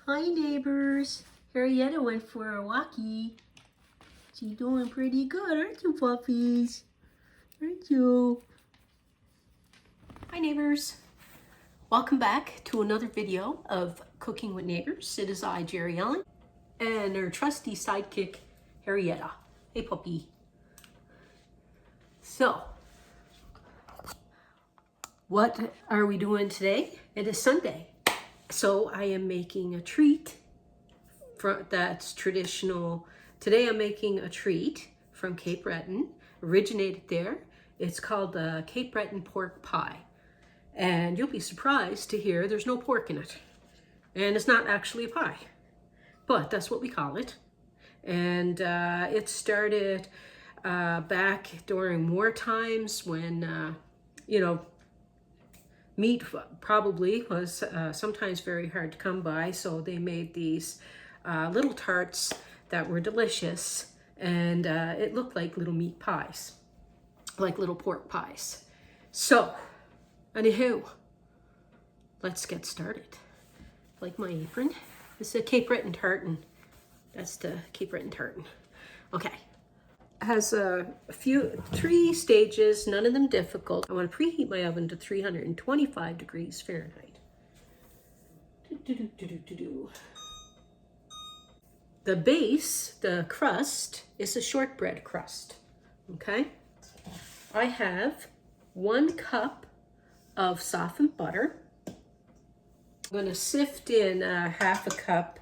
Hi neighbors. Jerri-ellen went for a walkie. She's doing pretty good, aren't you puppies? Aren't you? Hi neighbors. Welcome back to another video of Cooking with Neighbors. It is I, Jerri-ellen, and our trusty sidekick, Jerri-ellen. Hey puppy. So, what are we doing today? It is Sunday. So I am making a treat that's traditional. Today I'm making a treat from Cape Breton, originated there. It's called the Cape Breton pork pie. And you'll be surprised to hear there's no pork in it. And it's not actually a pie, but that's what we call it. And it started back during war times when, meat probably was sometimes very hard to come by, so they made these little tarts that were delicious, and it looked like little meat pies, like little pork pies. So, anywho, let's get started. Like my apron. This is a Cape Breton tartan. That's the Cape Breton tartan. Okay. Has three stages, none of them difficult. I want to preheat my oven to 325 degrees Fahrenheit. The base, the crust, is a shortbread crust. Okay? I have 1 cup of softened butter. I'm going to sift in half a cup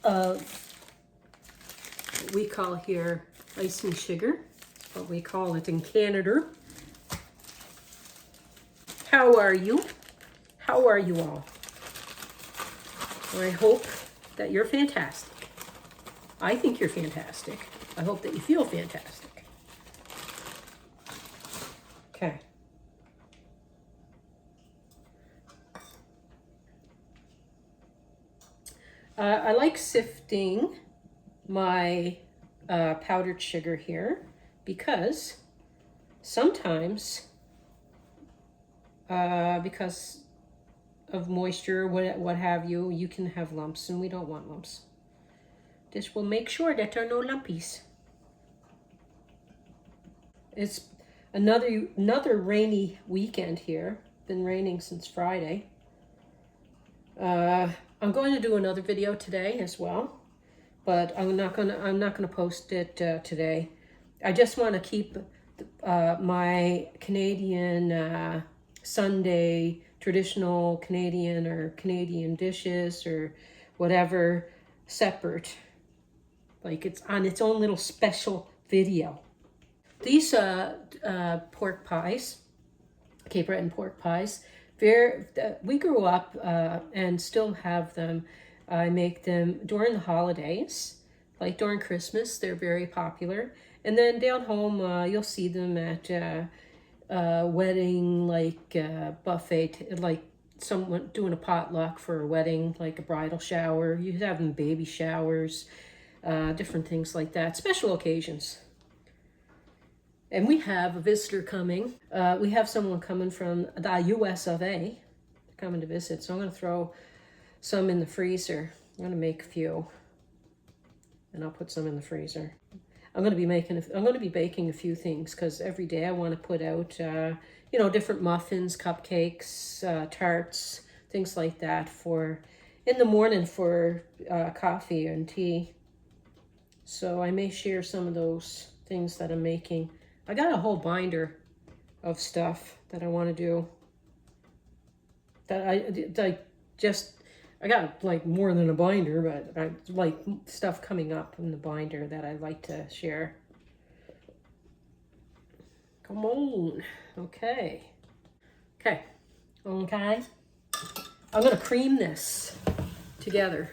of what we call here icing sugar. That's what we call it in Canada. How are you? How are you all? I hope that you're fantastic. I think you're fantastic. I hope that you feel fantastic. Okay. I like sifting my powdered sugar here because sometimes because of moisture, what have you, you can have lumps, and we don't want lumps. This will make sure that there are no lumpies. It's another rainy weekend here. Been raining since Friday. I'm going to do another video today as well, but I'm not gonna post it today. I just want to keep my Canadian Sunday traditional Canadian or Canadian dishes or whatever separate, like it's on its own little special video. These pork pies, Cape Breton pork pies, we grew up and still have them. I make them during the holidays, like during Christmas. They're very popular. And then down home, you'll see them at wedding, like buffet, like someone doing a potluck for a wedding, like a bridal shower. You have them baby showers, different things like that, special occasions. And we have a visitor coming. We have someone coming from the US of A coming to visit. So I'm going to throw some in the freezer. I'm going to make a few, and I'll put some in the freezer. I'm going to be baking a few things because every day I want to put out, different muffins, cupcakes, tarts, things like that for in the morning for coffee and tea. So I may share some of those things that I'm making. I got a whole binder of stuff that I want to do. I got like more than a binder, but I like stuff coming up in the binder that I'd like to share. Come on. Okay. I'm going to cream this together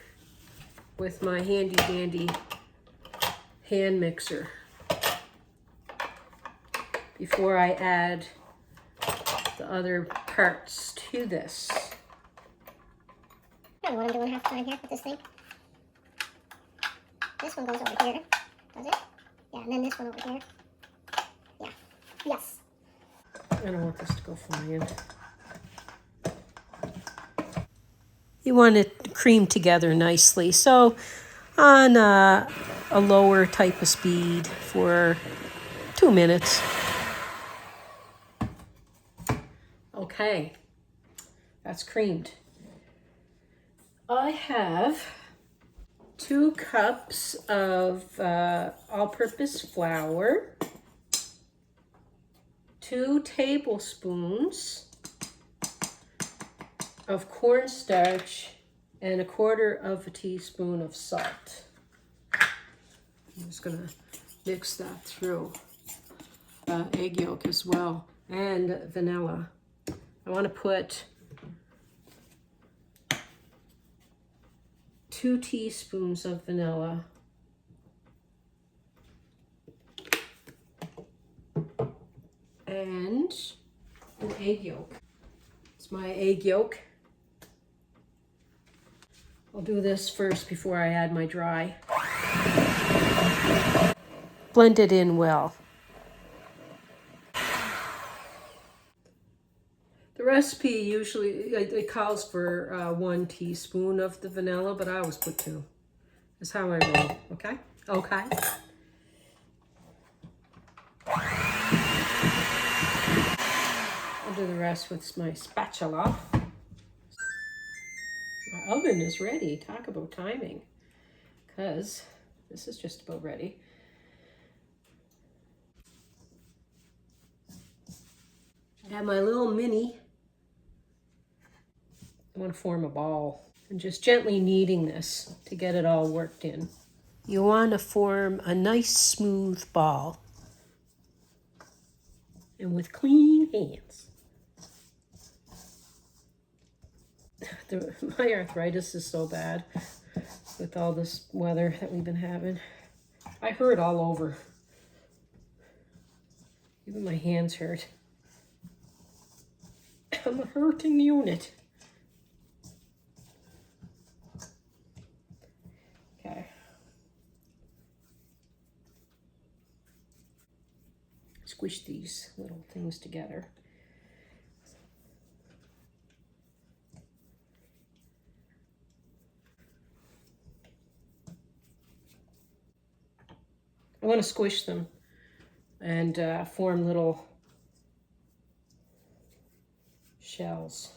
with my handy dandy hand mixer before I add the other parts to this. I don't know what I'm doing half the time here with this thing. This one goes over here, does it? Yeah, and then this one over here. Yeah. Yes. I don't want this to go flying. you want it creamed together nicely. So on a lower type of speed for 2 minutes. Okay, that's creamed. I have 2 cups of all-purpose flour, 2 tablespoons of cornstarch, and 1/4 teaspoon of salt. I'm just gonna mix that through. Egg yolk as well, and vanilla. I want to put 2 teaspoons of vanilla. And an egg yolk. It's my egg yolk. I'll do this first before I add my dry. Blend it in well. The recipe usually, it calls for 1 teaspoon of the vanilla, but I always put 2. That's how I roll, okay? Okay. I'll do the rest with my spatula. My oven is ready. Talk about timing. Because this is just about ready. I have my little mini. I want to form a ball. I'm just gently kneading this to get it all worked in. You want to form a nice smooth ball. And with clean hands. My arthritis is so bad with all this weather that we've been having. I hurt all over. Even my hands hurt. I'm a hurting unit. Okay. Squish these little things together. I want to squish them and form little shells.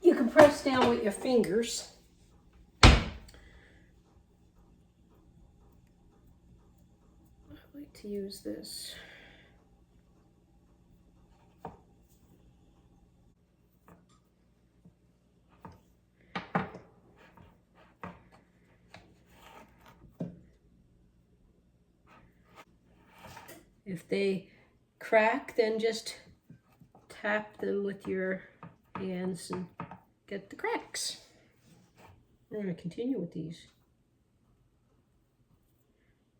You can press down with your fingers. I like to use this. If they crack, then just tap them with your hands and get the cracks. We're going to continue with these.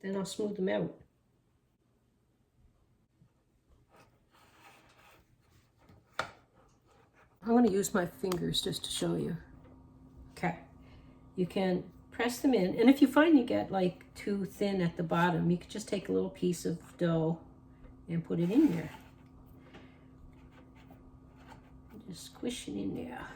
Then I'll smooth them out. I'm going to use my fingers just to show you. Okay. You can press them in, and if you find you get like too thin at the bottom, you can just take a little piece of dough and put it in there. Just squish it in there.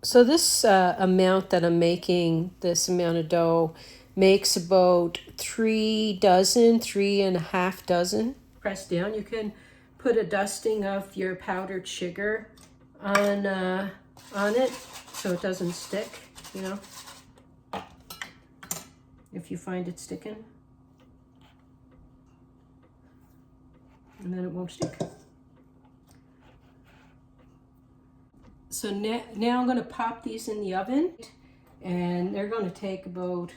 So this amount that I'm making, this amount of dough, makes about 3 3.5 dozen. Press down. You can put a dusting of your powdered sugar on it so it doesn't stick, you know, if you find it sticking. And then it won't stick. So now I'm going to pop these in the oven, and they're going to take about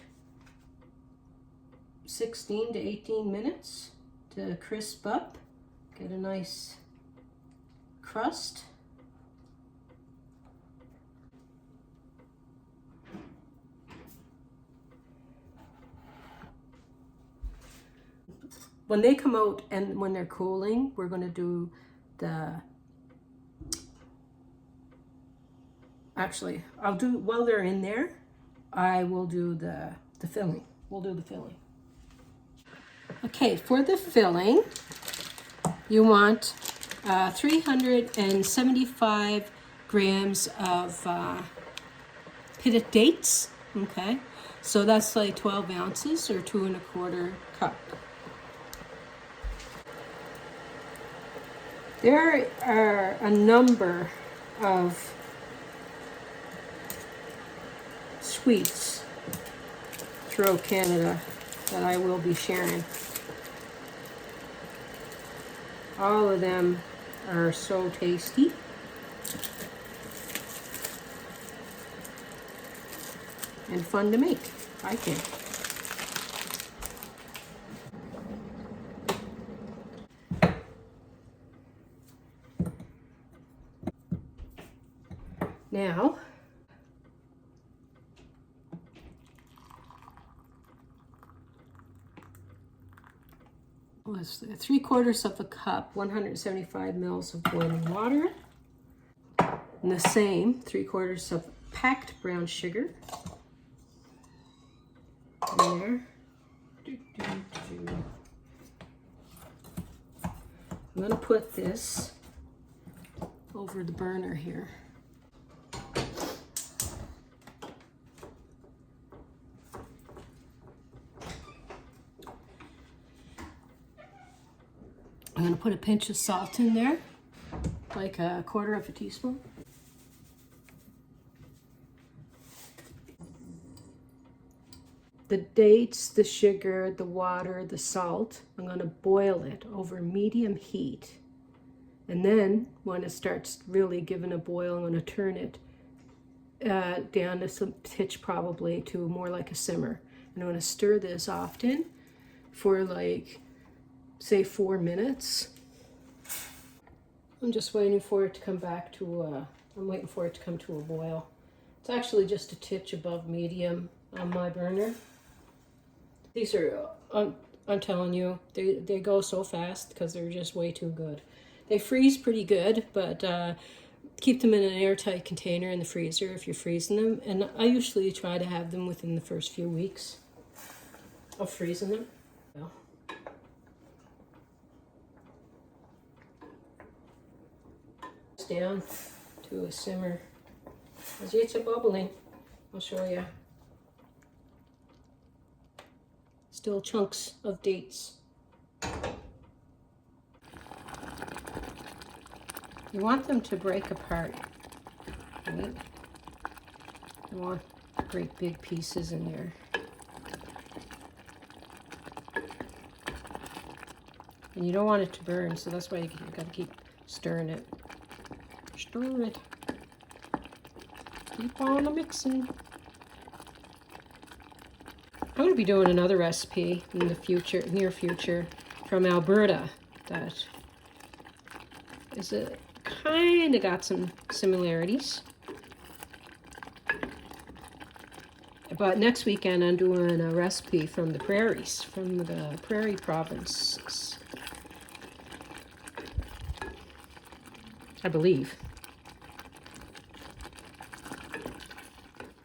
16 to 18 minutes to crisp up, get a nice crust. When they come out and when they're cooling, we're going to do actually, I'll do, while they're in there, I will do the filling. We'll do the filling. Okay, for the filling, you want 375 grams of pitted dates. Okay, so that's like 12 ounces or 2 1/4 cup. There are a number of sweets throughout Canada that I will be sharing. All of them are so tasty. And fun to make, I think. Now, was 3/4 of a cup, 175 mils of boiling water. And the same, 3/4 of packed brown sugar. There. I'm going to put this over the burner here. I'm going to put a pinch of salt in there, like 1/4 teaspoon. The dates, the sugar, the water, the salt, I'm going to boil it over medium heat. And then when it starts really giving a boil, I'm going to turn it down to some pitch, probably to more like a simmer. And I'm going to stir this often for like, say 4 minutes. I'm just waiting for it to come back to I'm waiting for it to come to a boil. It's actually just a titch above medium on my burner. These are, I'm telling you, they go so fast because they're just way too good. They freeze pretty good, but keep them in an airtight container in the freezer if you're freezing them. And I usually try to have them within the first few weeks of freezing them. Down to a simmer. As it's bubbling, I'll show you. Still chunks of dates. You want them to break apart, right? You want great big pieces in there. And you don't want it to burn, so that's why you got to keep stirring it. Stir it. Keep on mixing. I'm going to be doing another recipe in the future, near future, from Alberta that is kind of got some similarities. But next weekend I'm doing a recipe from the prairies, from the prairie provinces, I believe.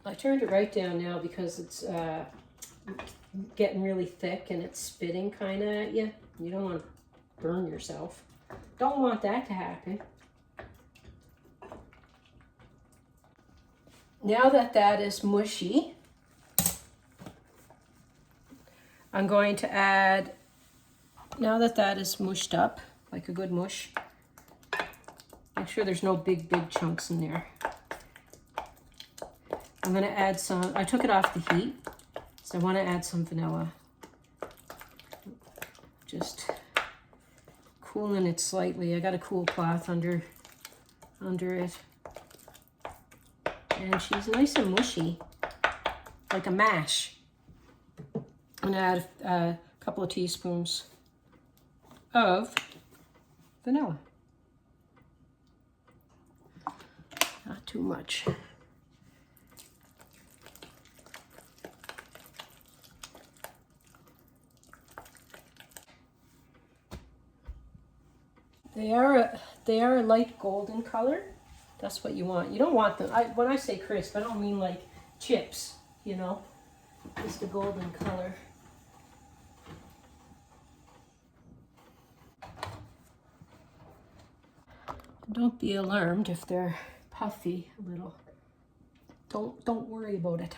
I turned it right down now because it's getting really thick and it's spitting kind of at you. You don't want to burn yourself. Don't want that to happen. Now that that is mushy, I'm going to add, now that that is mushed up, like a good mush, make sure there's no big chunks in there. I'm going to add some, I took it off the heat, so I want to add some vanilla. Just cooling it slightly. I got a cool cloth under it. And she's nice and mushy, like a mash. I'm going to add a couple of teaspoons of vanilla. Not too much. They are a light golden color. That's what you want. You don't want them, when I say crisp, I don't mean like chips, you know, just a golden color. Don't be alarmed if they're puffy a little. Don't worry about it.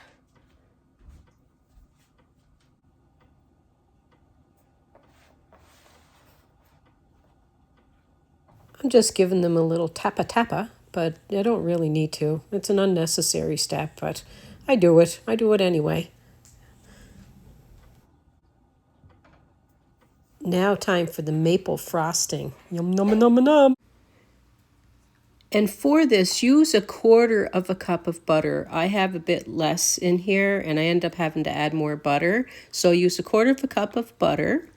I'm just giving them a little tappa, but I don't really need to. It's an unnecessary step, but I do it. I do it anyway. Now time for the maple frosting. Yum, num, num, num. And for this, use 1/4 cup of butter. I have a bit less in here, and I end up having to add more butter. So use 1/4 cup of butter,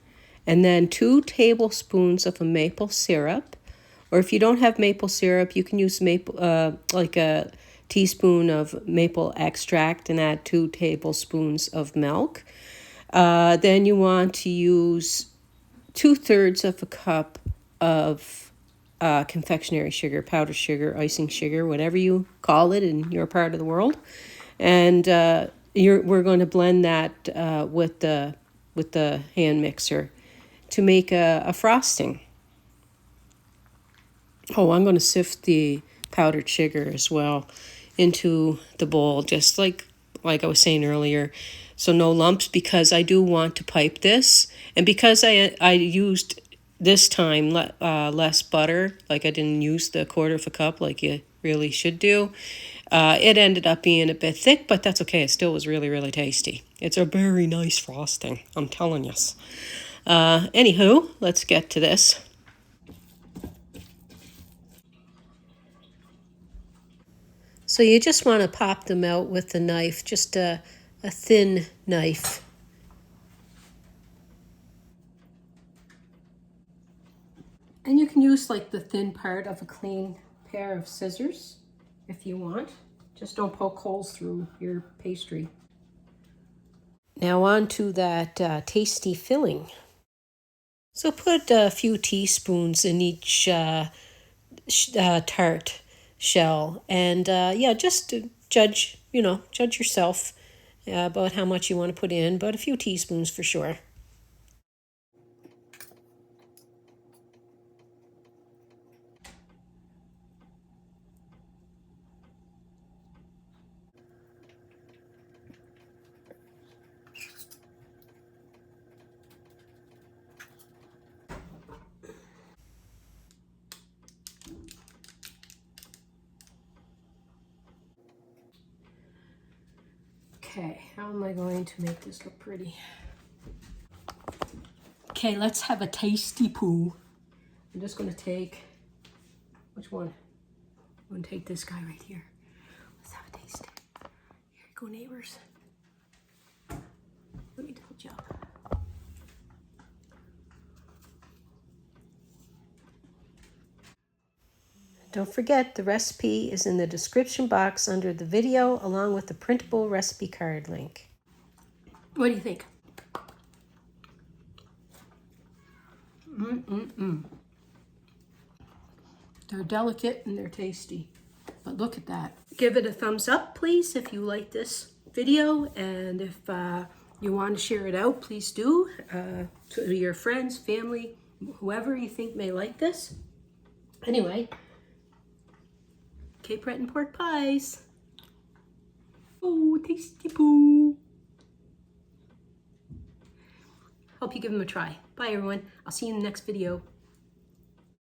and then 2 tablespoons of a maple syrup. Or if you don't have maple syrup, you can use maple, like a teaspoon of maple extract and add 2 tablespoons of milk. Then you want to use 2/3 of a cup of confectionery sugar, powdered sugar, icing sugar, whatever you call it in your part of the world. And we're going to blend that with the hand mixer to make a frosting. Oh, I'm going to sift the powdered sugar as well into the bowl, just like I was saying earlier. So no lumps, because I do want to pipe this. And because I used this time less butter, like I didn't use the 1/4 cup like you really should do, it ended up being a bit thick, but that's okay. It still was really, really tasty. It's a very nice frosting, I'm telling you. Anywho, let's get to this. So you just want to pop them out with a knife, just a thin knife. And you can use like the thin part of a clean pair of scissors if you want. Just don't poke holes through your pastry. Now on to that tasty filling. So put a few teaspoons in each tart shell, and yeah, just judge yourself about how much you want to put in, but a few teaspoons for sure. Okay, how am I going to make this look pretty? Okay, let's have a tasty poo. I'm just going to take, which one? I'm going to take this guy right here. Let's have a taste. Here you go, neighbors. Let me double jump. Don't forget, the recipe is in the description box under the video, along with the printable recipe card link. What do you think? They're delicate and they're tasty, but look at that. Give it a thumbs up, please, if you like this video, and if you want to share it out, please do, to your friends, family, whoever you think may like this. Anyway, Cape Breton pork pies. Oh, tasty poo. Hope you give them a try. Bye, everyone. I'll see you in the next video.